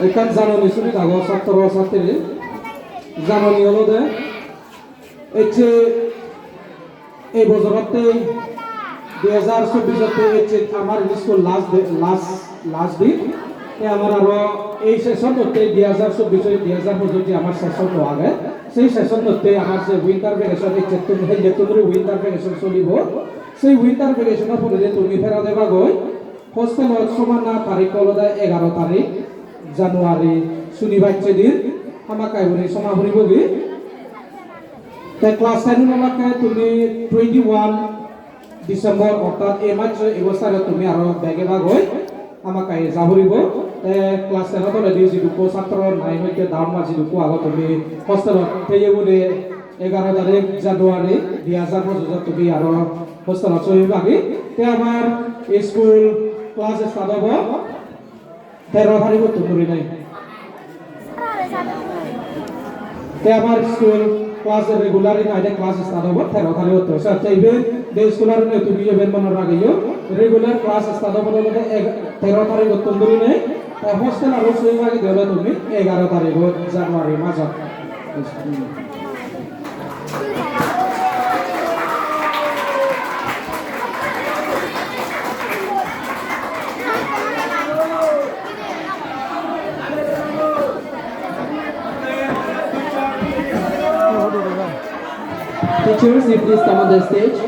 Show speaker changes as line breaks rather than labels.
এখান জাননী শুনি কাগজ ছাত্র ছাত্রী জাননী হলো যে এছে এই বছরতে 2024 এছে আমার স্কুল লাস্ট দিন আমার আরো এই সেশন হতে 2024 আমার সেশন তো আগে সেই সেশন হতে আমার যে উইন্টার ভ্যাকেশন ইচ্ছে তুমি উইন্টার ভ্যাকেশন চলিব সেই উইন্টার ভ্যাকেশনের পরে যে তুমি ফেরা দেবা গই হোস্টেলত সমান তারিখ হলো 11 তারিখ জানুয়ারি শনিবার দিন আমার কাইবরি সমা হরিবগি তাই ক্লাস 10 নলাকে তুমি 21 ডিসেম্বর অর্থাৎ এই মাস এবছর তুমি আরো ব্যাগে ভাগ হই আমার কাই যাবরিব ক্লাস 10 তো রেডি যিটো ছাত্র নাই হইতে দাম মাঝি দুকো আগত তুমি হোস্টেলত পেয়ে বলে 11 তারিখ জানুয়ারি 2025 তুমি আরো হোস্টেলত চলিবাগি তে আমার স্কুল ক্লাস স্টার্ট হব 13 তারিখ তুমি নাই তে আমার স্কুল ক্লাস রেগুলার নাই ক্লাস স্টার্ট হব 13 তারিখ হতে আচ্ছা ইবে দে স্কুলার নে তুমি ইবেন মনে রাখিও রেগুলার ক্লাস স্টার্ট হব 13 তারিখ তুমি নাই হোস্টেল আর সইবাগে দেলে তুমি 11 তারিখ জানুয়ারি মাসত
Teachers, if please come on the stage.